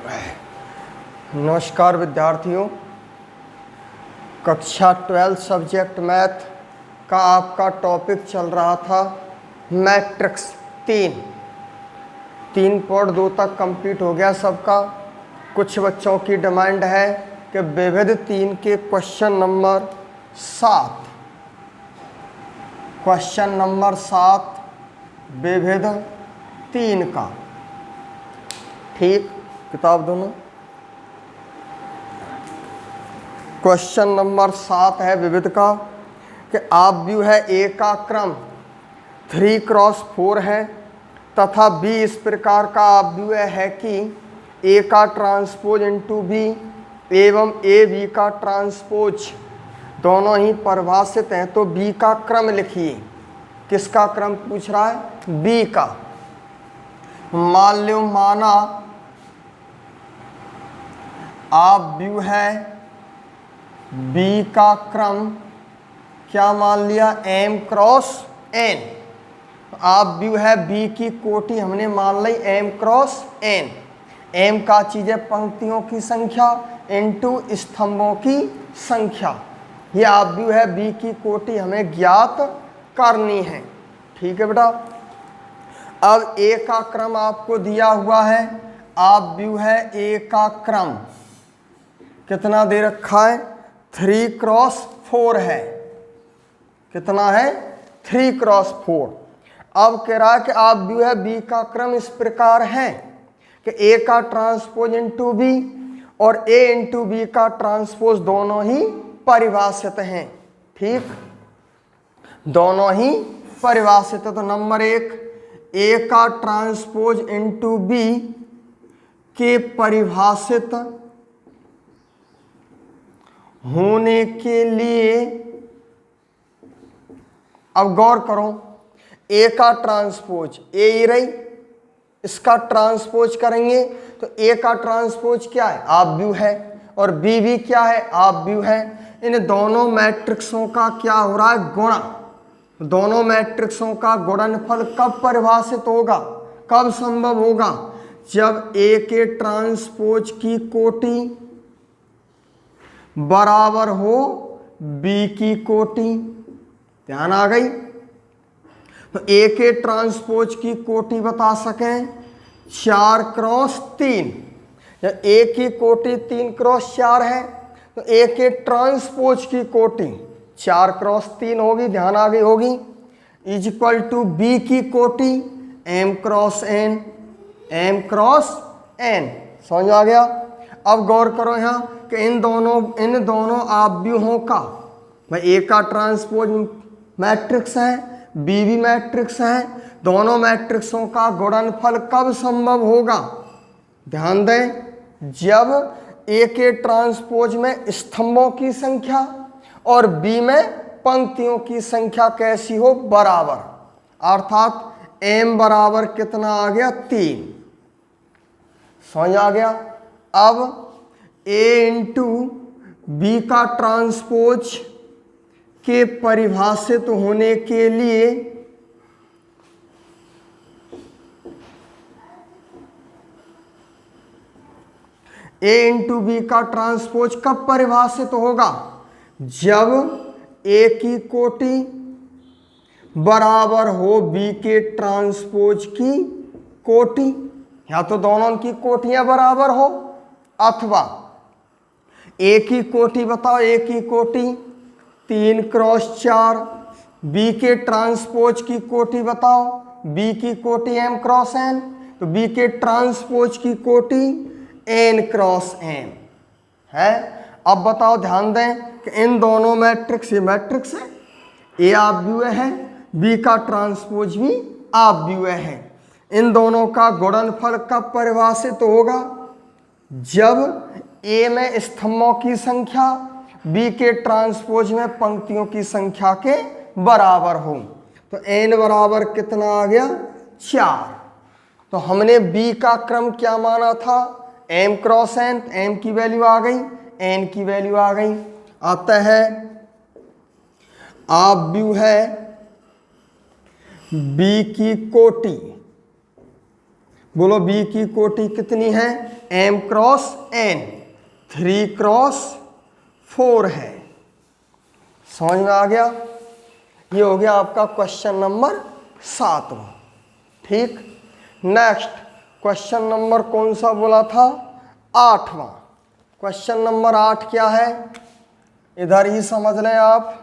नमस्कार विद्यार्थियों, कक्षा 12 सब्जेक्ट मैथ का आपका टॉपिक चल रहा था मैट्रिक्स 3.2 तक कंप्लीट हो गया सबका। कुछ बच्चों की डिमांड है कि विविध 3 के क्वेश्चन नंबर 7 विविध 3 का, ठीक, किताब दोनों। क्वेश्चन नंबर 7 है विविध का कि आप व्यू है ए का क्रम 3x4 है तथा बी इस प्रकार का आप व्यू है कि ए का ट्रांसपोज इंटू बी एवं ए बी का ट्रांसपोज दोनों ही परिभाषित हैं, तो बी का क्रम लिखिए। किसका क्रम पूछ रहा है? बी का। मान लो माना आप व्यू है बी का क्रम क्या मान लिया? m cross n। आप व्यू है बी की कोटि हमने मान ली m क्रॉस n। m का चीज है पंक्तियों की संख्या इंटू स्तंभों की संख्या। ये आप व्यू है बी की कोटि हमें ज्ञात करनी है, ठीक है बेटा। अब a का क्रम आपको दिया हुआ है। आप व्यू है a का क्रम कितना दे रखा है? 3x4 है। कितना है? 3x4। अब कह रहा है कि आप व्यू है बी का क्रम इस प्रकार है कि ए का ट्रांसपोज इंटू बी और ए इंटू बी का ट्रांसपोज दोनों ही परिभाषित हैं, ठीक, दोनों ही परिभाषित है। तो नंबर 1, ए का ट्रांसपोज इंटू बी के परिभाषित होने के लिए, अब गौर करो, ए का ट्रांसपोज ए ही रही, इसका ट्रांसपोज करेंगे तो ए का ट्रांसपोज क्या है? आप व्यू है, और बी भी क्या है? आप व्यू है। इन दोनों मैट्रिक्सों का क्या हो रहा है? गुणा। दोनों मैट्रिक्सों का गुणनफल कब परिभाषित होगा, कब संभव होगा? जब ए के ट्रांसपोज की कोटि बराबर हो बी की कोटि। ध्यान आ गई? तो ए के ट्रांसपोज की कोटि बता सकें 4x3। जब ए की कोटि 3x4 है तो ए के ट्रांसपोज की कोटि 4x3 होगी। ध्यान आ गई होगी। इज इक्वल टू बी की कोटि m×n, m×n। समझ आ गया? अब गौर करो यहाँ कि इन दोनों आव्यूहों का, भाई ए का ट्रांसपोज मैट्रिक्स है, बी भी मैट्रिक्स है, दोनों मैट्रिक्सों का गुणनफल कब संभव होगा? ध्यान दें, जब ए के ट्रांसपोज में स्तंभों की संख्या और बी में पंक्तियों की संख्या कैसी हो? बराबर। अर्थात m बराबर कितना आ गया? 3। समझ आ गया? अब a इंटू बी का ट्रांसपोज के परिभाषित होने के लिए a इंटू बी का ट्रांसपोज कब परिभाषित होगा? जब a की कोटि बराबर हो b के ट्रांसपोज की कोटि, या तो दोनों की कोटियां बराबर हो, अथवा ए की कोटि बताओ, ए की कोटि 3x4, बी के ट्रांसपोज की कोटि बताओ, बी की कोटि m×n, तो बी के ट्रांसपोज की कोटि n×n है। अब बताओ, ध्यान दें कि इन दोनों मैट्रिक्स, ये मैट्रिक्स है, ए आप व्यू है, बी का ट्रांसपोज भी आप व्यू है। इन दोनों का गुणनफल कब परिभाषित होगा? जब ए में स्तंभों की संख्या बी के ट्रांसपोज में पंक्तियों की संख्या के बराबर हो। तो n बराबर कितना आ गया? 4। तो हमने बी का क्रम क्या माना था? m×n। m की वैल्यू आ गई, n की वैल्यू आ गई। आता है आप व्यू है बी की कोटि बोलो बी की कोटि कितनी है? m क्रॉस n, 3 क्रॉस 4 है। समझ में आ गया? ये हो गया आपका क्वेश्चन नंबर 7वां। ठीक, नेक्स्ट क्वेश्चन नंबर कौन सा बोला था? 8वां। क्वेश्चन नंबर 8 क्या है? इधर ही समझ लें आप।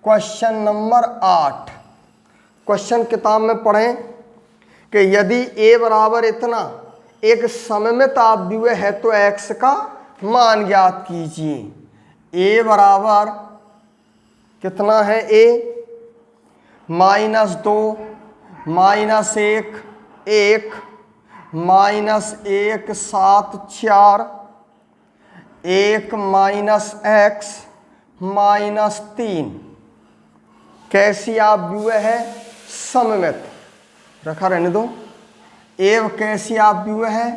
क्वेश्चन नंबर 8, क्वेश्चन किताब में पढ़ें कि यदि a बराबर इतना एक सममित अपव्यय है तो x का मान ज्ञात कीजिए। a बराबर कितना है? a -2 -1 1 -1 7 4 1 -x -3 कैसी अपव्यय है? सममित। रखा रहने दो। एव कैसी अपव्यय है?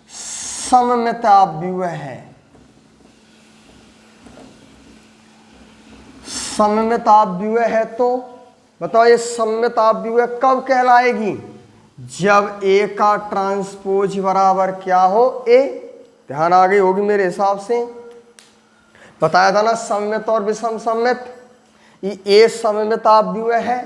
सममित अपव्यय है। सममित अपव्यय है तो बताओ ये सममित अपव्यय कब कहलाएगी? जब ए का ट्रांसपोज बराबर क्या हो? ए। ध्यान आ गई होगी मेरे हिसाब से। बताया था ना सममित और विषम सममित। ये ए सममित अपव्यय है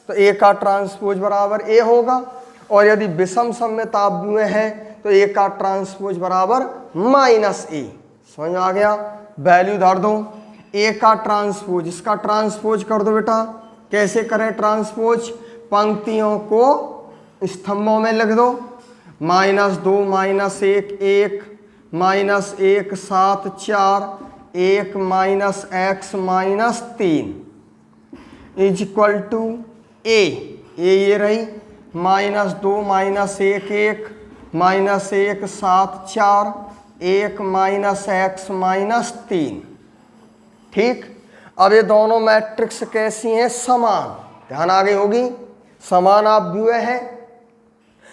तो ए का ट्रांसपोज बराबर ए होगा, और यदि विषम सममित अपव्यय है तो ए का ट्रांसपोज बराबर -ए। समझ में आ गया? वैल्यू धर दो। ए का ट्रांसपोज, इसका ट्रांसपोज कर दो बेटा। कैसे करें ट्रांसपोज? पंक्तियों को स्तंभों में लिख दो। -2 -1 1 -1 7 4 1 -x -3 इज इक्वल टू ए। ये रही -2 -1 1 -1 7 4 1 -x -3। ठीक, अब ये दोनों मैट्रिक्स कैसी हैं? समान। ध्यान आ गई होगी, समान अपव्यय है।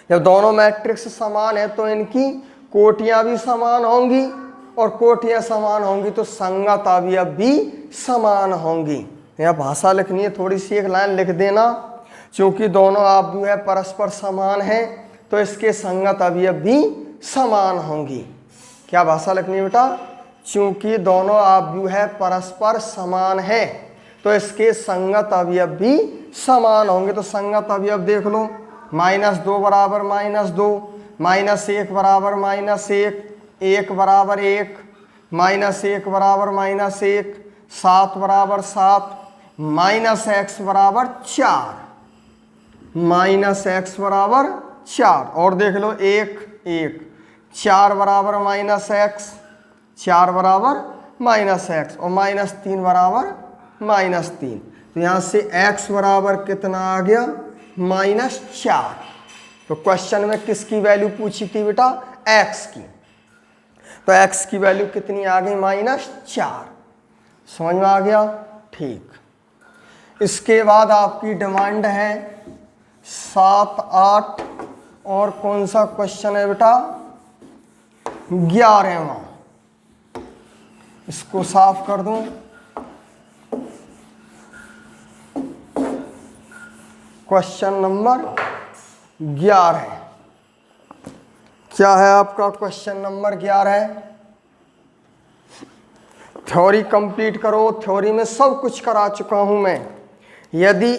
जब दोनों मैट्रिक्स समान है तो इनकी कोटियां भी समान होंगी, और कोटियां समान होंगी तो संगत अवयव भी समान होंगी। यहाँ भाषा लिखनी है, थोड़ी सी एक लाइन लिख देना। क्योंकि दोनों अपव्यय परस्पर समान हैं तो इसके संगत अवयव भी समान होंगी। क्या भाषा लिखनी है बेटा? चूंकि दोनों अपव्यय परस्पर समान है तो इसके संगत अवयव भी समान होंगे। तो संगत अवयव देख लो। -2 बराबर -2, -1 बराबर -1, 1 बराबर 1, -1 बराबर -1, 7 बराबर 7, -x बराबर 4, -x बराबर 4। और देख लो 1 1, 4 बराबर -x, 4 बराबर -x, और -3 बराबर -3। तो यहाँ से x बराबर कितना आ गया? -4। तो क्वेश्चन में किसकी वैल्यू पूछी थी बेटा? x की। तो x की वैल्यू कितनी आ गई? -4। समझ में आ गया? ठीक, इसके बाद आपकी डिमांड है 7 8, और कौन सा क्वेश्चन है बेटा? 11वां। इसको साफ कर दूं। क्वेश्चन नंबर 11 क्या है आपका? क्वेश्चन नंबर 11 थ्योरी कंप्लीट करो। थ्योरी में सब कुछ करा चुका हूं मैं। यदि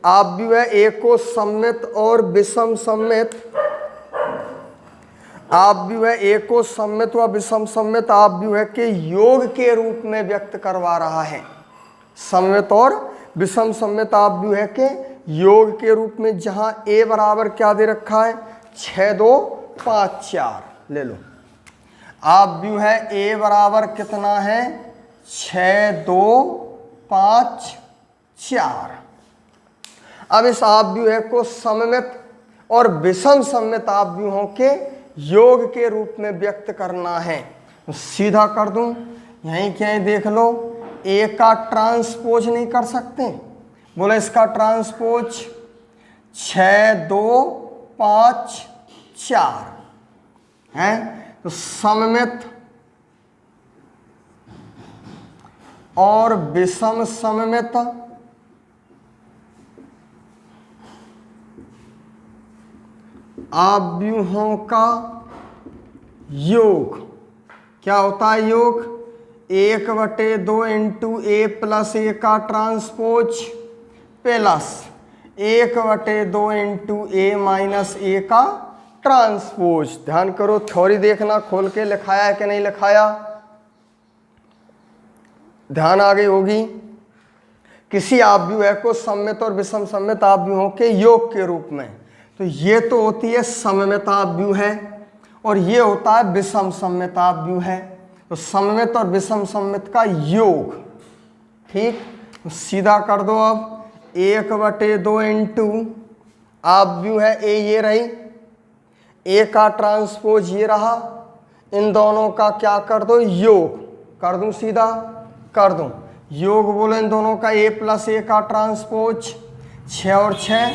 अपव्यय ए को सममित और विषम सममित, अपव्यय ए को सममित व विषम सममित अपव्यय के योग के रूप में व्यक्त करवा रहा है। सममित और विषम सममित अपव्यय के योग के रूप में, जहां ए बराबर क्या दे रखा है? 6 2 5 4 ले लो। अपव्यय ए बराबर कितना है? 6 2 5 4। अब इस अपव्यय को सममित और विषम सममित अपव्ययों के योग के रूप में व्यक्त करना है। तो सीधा कर दूं, यहीं कहीं देख लो। ए का ट्रांसपोज नहीं कर सकते? बोले इसका ट्रांसपोज 6 2 5 4 है। तो सममित और विषम सममित आव्यूहों का योग क्या होता है? योग 1/2 इंटू ए प्लस ए का transpose plus 1/2 into a minus ए का ट्रांसपोज। ध्यान करो, थ्योरी देखना, खोल के लिखाया है कि नहीं लिखाया, ध्यान आ गई होगी। किसी आव्यूह को सममित और विषम सममित आव्यूहों के योग के रूप में, तो ये तो होती है सममित आव्यूह और ये होता है विषम सममित आव्यूह है। तो सममित और विषम सममित का योग, ठीक, तो सीधा कर दो। अब 1/2 इंटू आव्यूह है ए, ये रही, ए का ट्रांसपोज ये रहा, इन दोनों का क्या कर दो? योग कर दूं, सीधा कर दूं। योग बोलो इन दोनों का ए प्लस ए का ट्रांसपोज, 6 और 6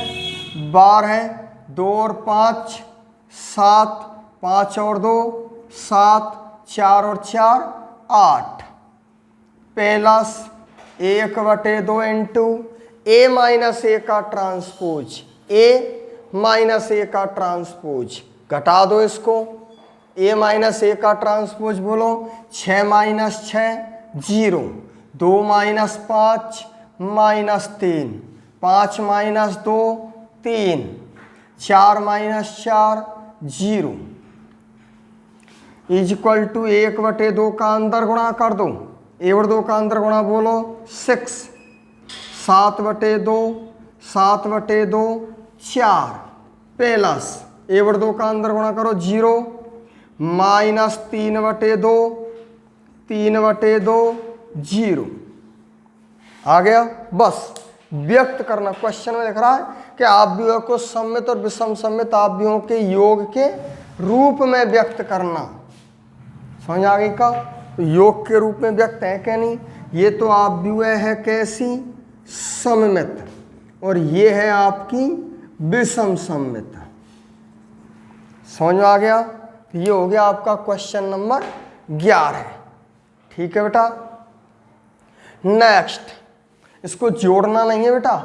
12, 2 और 5 7, 5 और 2 7, 4 और 4 8 प्लस 1/2 इंटू ए माइनस ए का ट्रांसपोज, ए माइनस ए का ट्रांसपोज, घटा दो इसको, ए माइनस ए का ट्रांसपोज बोलो 6 minus 6 0, 2 minus 5 minus 3, 5 minus 2 3, 4 minus 4 0 is equal to 1/2 का अंदर गुणा कर दो, 1/2 का अंदर गुणा बोलो 6, 7/2 7/2 4 प्लस 1/2 का अंदर गुणा करो 0 माइनस 3/2 3/2 0 आ गया। बस व्यक्त करना, क्वेश्चन में लिख रहा है कि आव्यूह को सममित और विषम सममित आव्यूहों के योग के रूप में व्यक्त करना। समझ आ गई का? तो योग के रूप में व्यक्त है क्या नहीं? ये तो आव्यूह है कैसी? सममित, और ये है आपकी विषम सममित। समझ में आ गया? तो ये हो गया आपका क्वेश्चन नंबर 11। ठीक है बेटा। नेक्स्ट, इसको जोड़ना नहीं है बेटा,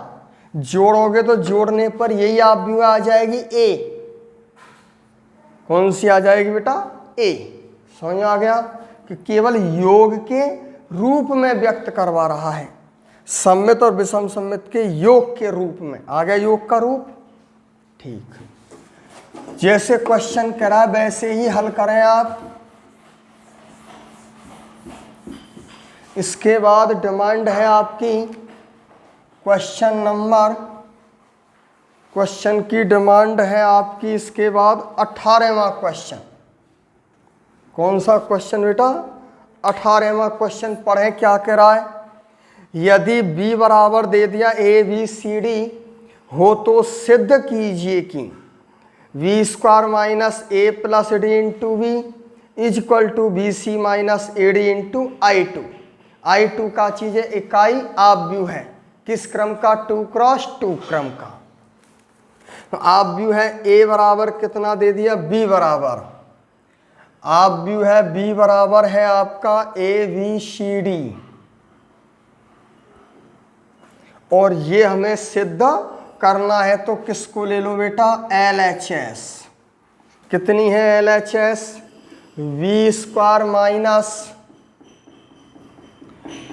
जोड़ोगे तो जोड़ने पर यही आव्यूह आ जाएगी ए। कौन सी आ जाएगी बेटा? ए। समझ में आ गया कि केवल योग के रूप में व्यक्त करवा रहा है, सममित और विषम सममित के योग के रूप में। आ गया योग का रूप। ठीक, जैसे क्वेश्चन करा वैसे ही हल करें आप। इसके बाद डिमांड है आपकी क्वेश्चन की डिमांड है आपकी इसके बाद 18वां क्वेश्चन। कौन सा क्वेश्चन बेटा? 18वां क्वेश्चन पढ़ें क्या कह रहा है। यदि b बराबर दे दिया ABCD हो तो सिद्ध कीजिए कि v² minus a plus d into v is equal to BC minus AD into I2। I2 का चीज है इकाई आव्यूह है, किस क्रम का? 2x2 क्रम का। तो आव्यूह है a बराबर कितना दे दिया? b बराबर, आव्यूह है b बराबर है आपका ABCD, और ये हमें सिद्ध करना है तो किसको ले लो बेटा? LHS। कितनी है LHS? v² minus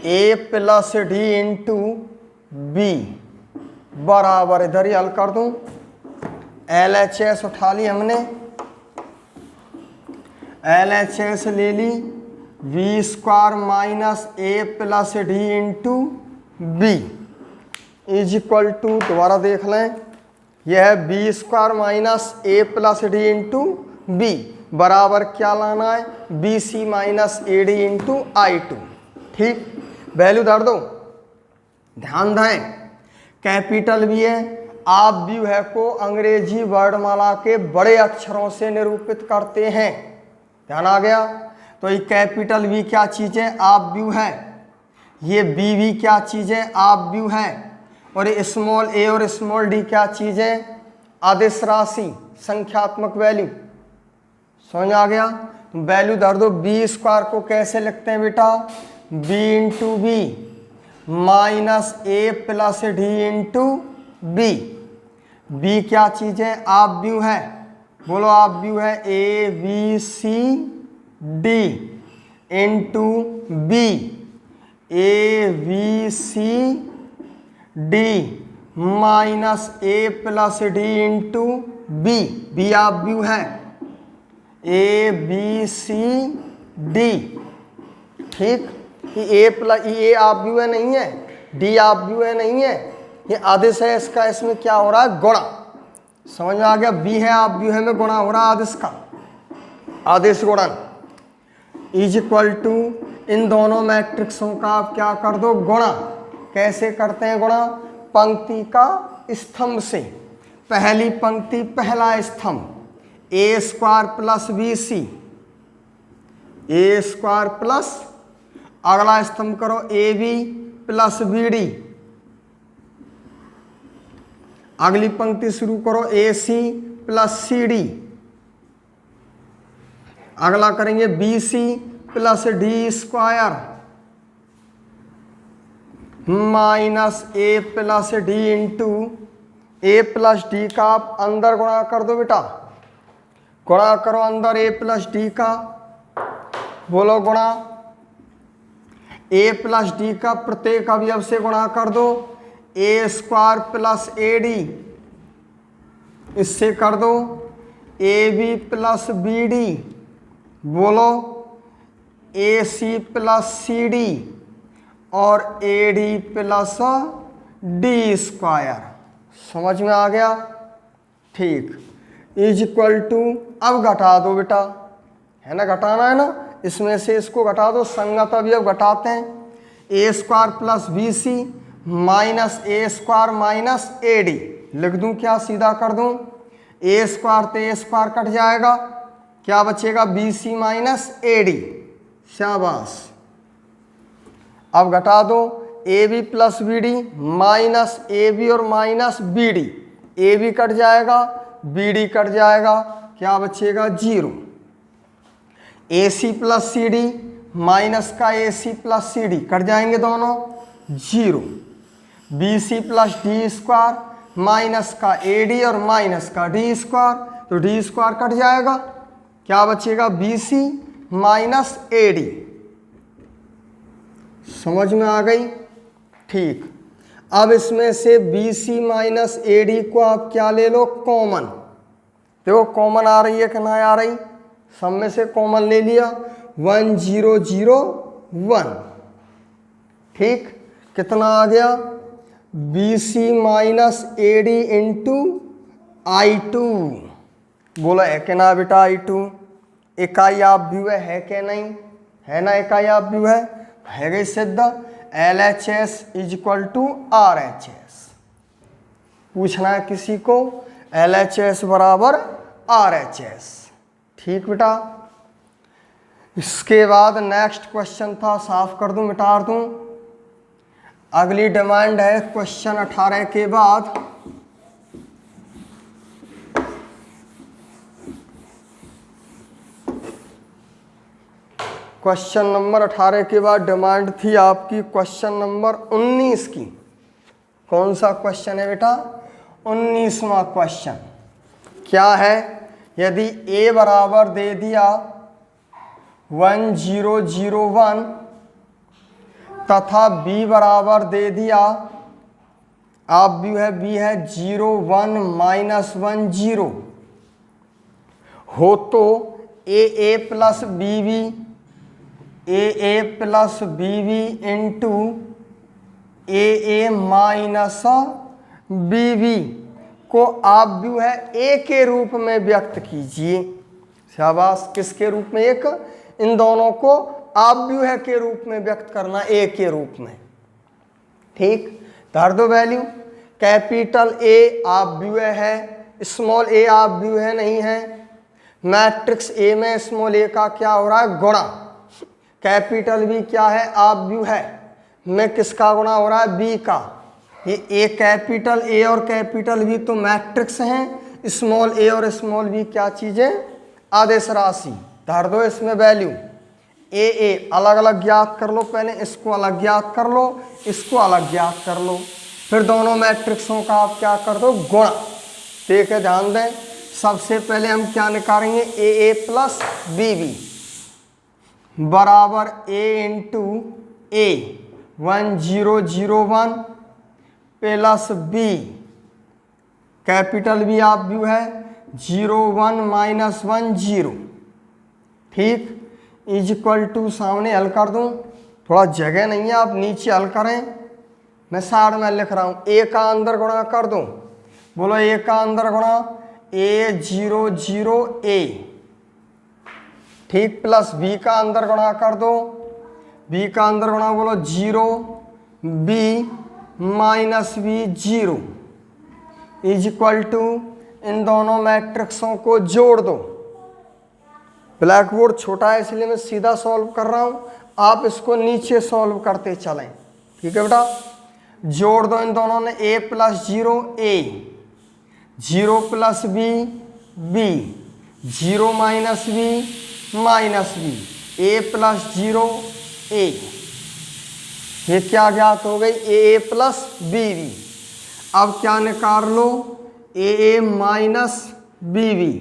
a plus d into b बराबर, इधर ही हल कर दूं, LHS उठा ली हमने, LHS ले ली, v² minus a plus d into b is equal to, दोबारा देख लें, यह है b² minus a plus d into b बराबर क्या लाना है? BC minus AD into I2। ठीक, वैल्यू धर दो, ध्यान दें, कैपिटल भी है। आव्यूह को अंग्रेजी वर्णमाला के बड़े अक्षरों से निरूपित करते हैं। ध्यान आ गया? तो ये कैपिटल V क्या चीज है? आव्यूह है। ये B भी क्या चीज है? आव्यूह है। और ये स्मॉल a और स्मॉल d क्या चीज है? अदिश राशि, संख्यात्मक वैल्यू। समझ आ गया? वैल्यू धर दो। b² को कैसे लिखते हैं बेटा? b into b minus a plus d into b. b क्या चीज है? आव्यूह है। बोलो आप व्यू है a b c d into b, a b c D minus A plus D into b, b आप व्यू है ए बी सी डी, ठीक। ए प्लस ए आप व्यू है नहीं है, डी आप व्यू है नहीं है, ये आदेश है इसका, इसमें क्या हो रहा है गुणा, समझ में आ गया। बी है आप व्यू है में गुणा हो रहा है आदेश का, आदेश गुणन इज इक्वल टू इन दोनों मैट्रिक्सों का आप क्या कर दो गुणा। कैसे करते हैं गुणा? पंक्ति का स्तंभ से, पहली पंक्ति पहला स्तंभ a square plus B c, a square plus अगला स्तंभ करो a B plus B d, अगली पंक्ति शुरू करो ए सी प्लस सी डी, अगला करेंगे B C plus D square minus A plus D into A plus D का आप अंदर गुणा कर दो बेटा, गुणा करो अंदर ए प्लस डी का, बोलो गुणा ए प्लस डी का प्रत्येक अवयव से गुणा कर दो, a square plus a d, इससे कर दो A B plus B d, बोलो a C plus C d और a d plus D square, समझ में आ गया, ठीक। इज इक्वल टू अब घटा दो बेटा, है ना, घटाना है ना, इसमें से इसको घटा दो, संगत अवयव घटाते हैं, A square plus B C minus A square minus A D, लिख दूं क्या, सीधा कर दूं, ए स्क्वायर तो ए स्क्वायर कट जाएगा, क्या बचेगा बी सी माइनस ए डी, शाबाश। अब घटा दो A B plus B D minus A B और minus B D, A B cut जाएगा बी डी कट जाएगा, क्या बचेगा zero, A C plus C D minus का A C plus C D cut जाएंगे दोनों, zero, B C plus D square minus का A D और minus का डी स्क्वायर, तो डी स्क्वायर कट जाएगा, क्या बचेगा बी सी माइनस ए डी, समझ में आ गई, ठीक। अब इसमें से बी सी माइनस ए डी को आप क्या ले लो कॉमन, देखो कॉमन आ रही है कि ना आ रही, सब में से कॉमन ले लिया, 1 0 0 1, ठीक, कितना आ गया b C minus A d into I two, बोला है कि ना बेटा आई टू, इकाई आप व्यू है कि नहीं, है ना, इकाई आप व्यू है गई सिद्ध, L H S is equal to R H S, पूछना है किसी को, एल एच एस बराबर आर एच एस, ठीक बेटा। इसके बाद नेक्स्ट क्वेश्चन था, साफ कर दूं मिटा दूं, अगली डिमांड है क्वेश्चन 18 के बाद, क्वेश्चन नंबर 18 के बाद डिमांड थी आपकी क्वेश्चन नंबर 19 की, कौन सा क्वेश्चन है बेटा, 19वां क्वेश्चन, क्या है, यदि a बराबर दे दिया 1 0 0 1 तथा b बराबर दे दिया, आप भी है b है 0 1 माइनस 1 0, हो तो a plus b b a plus b b into a minus b b को आप व्यू है ए के रूप में व्यक्त कीजिए, शाबाश, किसके रूप में, एक, इन दोनों को आप व्यू है के रूप में व्यक्त करना, ए के रूप में, ठीक, धर दो वैल्यू, कैपिटल ए आप व्यू है, स्मॉल ए आप व्यू है नहीं है, मैट्रिक्स ए में स्मॉल ए का क्या हो रहा है गुणा, कैपिटल बी क्या है आप व्यू है में किसका गुणा हो रहा है बी का, ये ए कैपिटल ए और कैपिटल बी तो मैट्रिक्स हैं, स्मॉल ए और स्मॉल बी क्या चीजें, आदेश राशि, धर दो इसमें वैल्यू, ए अलग अलग ज्ञात कर लो, पहले इसको अलग ज्ञात कर लो, इसको अलग ज्ञात कर लो, फिर दोनों मैट्रिक्सों का आप क्या कर दो गुणा, ठीक है, ध्यान दें, सबसे पहले हम क्या निकालेंगे, ए प्लस बी बी बराबर ए इंटू ए 1001 प्लस बी कैपिटल बी आप व्यू है 01 माइनस 10, ठीक, इज इक्वल टू, सामने हल कर दूं, थोड़ा जगह नहीं है, आप नीचे हल करें, मैं साइड में लिख रहा हूँ। ए का अंदर गुणा कर दूं, बोलो ए का अंदर गुणा A00 A, ठीक, प्लस बी का अंदर गुणा कर दो, बी का अंदर गुणा बोलो 0 B minus B 0 is equal to, इन दोनों मैट्रिक्सों को जोड़ दो। ब्लैक बोर्ड छोटा है इसलिए मैं सीधा सॉल्व कर रहा हूँ, आप इसको नीचे सॉल्व करते चलें, ठीक है बेटा। जोड़ दो इन दोनों ने, a plus 0 A 0 plus b b 0 minus b minus b a plus 0 A, ये क्या ज्ञात हो गई, ए प्लस बी बी। अब क्या निकाल लो, ए माइनस बी बी,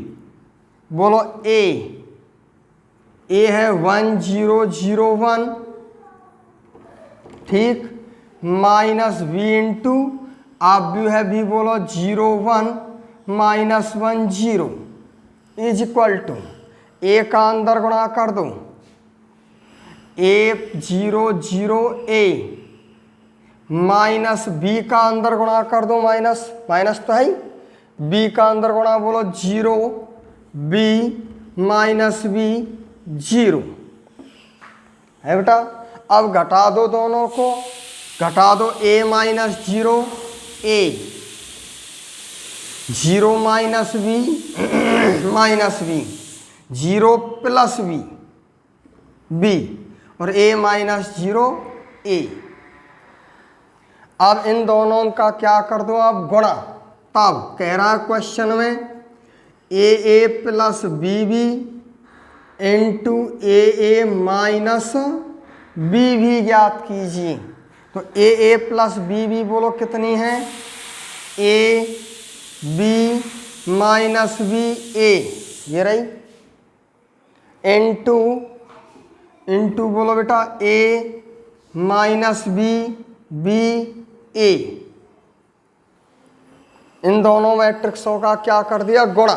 बोलो ए है 1001, ठीक, माइनस बी इंटू आप भी है बी, बोलो 01 माइनस 10 इज इक्वल टू, ए का अंदर गुणा कर दो, A00 A माइनस बी का अंदर गुणा कर दो, माइनस माइनस तो है, बी का अंदर गुणा बोलो 0 B माइनस बी 0 है बेटा। अब घटा दो दोनों को, घटा दो a minus 0 A 0 minus b minus B 0 plus b b और a माइनस 0 A। अब इन दोनों का क्या कर दो आप, गुणा, तब कह रहा है क्वेश्चन में ए plus b b into a minus B भी ज्ञात कीजिए। तो ए प्लस बी बी बोलो कितनी है, ए बी माइनस बी ए, ये रही, इंटू बोलो बेटा ए माइनस बी बी ए। इन दोनों मैट्रिक्सों का क्या कर दिया, गुणा,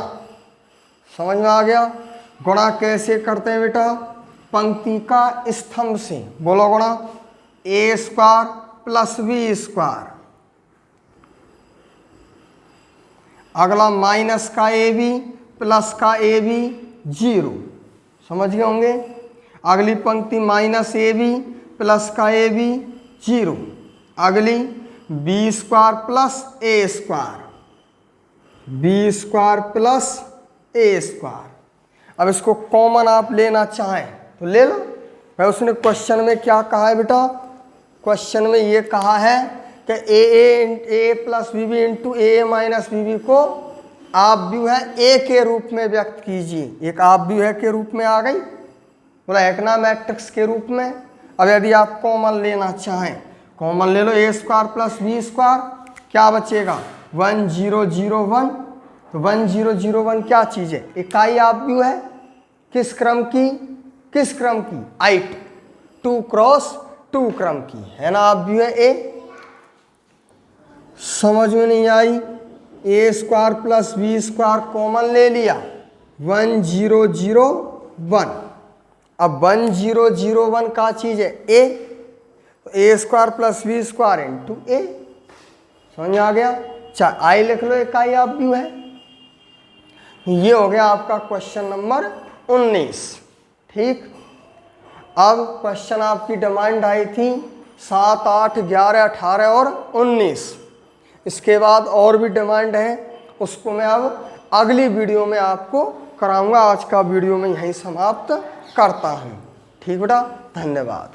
समझ में आ गया। गुणा कैसे करते हैं बेटा, पंक्ति का स्तंभ से, बोलो गुणा ए स्क्वायर प्लस बी स्क्वायर, अगला माइनस का ए बी प्लस का ए बी 0, समझ गए होंगे। अगली पंक्ति माइनस ए बी प्लस का ए बी 0, अगली बी स्क्वायर प्लस ए स्क्वायर, बी स्क्वायर प्लस ए स्क्वायर। अब इसको कॉमन आप लेना चाहें तो ले लो। भाई उसने क्वेश्चन में क्या कहा है बेटा, क्वेश्चन में ये कहा है कि ए plus b b into a minus b b को आप व्यू है ए के रूप में व्यक्त कीजिए। एक आप व्यू है के रूप में आ गई, बोला एक ना मैट्रिक्स के रूप में। अब यदि आप कॉमन लेना चाहें, कॉमन ले लो, ए स्क्वायर प्लस बी स्क्वायर, क्या बचेगा 1001। तो 1001 क्या चीज़ है, इकाई आप व्यू है, किस क्रम की, किस क्रम की, 8 2 क्रॉस 2 क्रम की है ना, आप व्यू है ए। समझ में नहीं आई, A square plus B square common ले लिया, 1001। अब 1001 का चीज है ए, तो A square plus B square into A, समझ आ गया। चाहे आई लिख लो, इकाई आप व्यू है। ये हो गया आपका क्वेश्चन नंबर 19, ठीक। अब क्वेश्चन आपकी डिमांड आई थी 7, 8, 11, 18 और 19। इसके बाद और भी डिमांड है, उसको मैं अब अगली वीडियो में आपको कराऊंगा। आज का वीडियो मैं यहीं समाप्त करता हूँ, ठीक बेटा, धन्यवाद।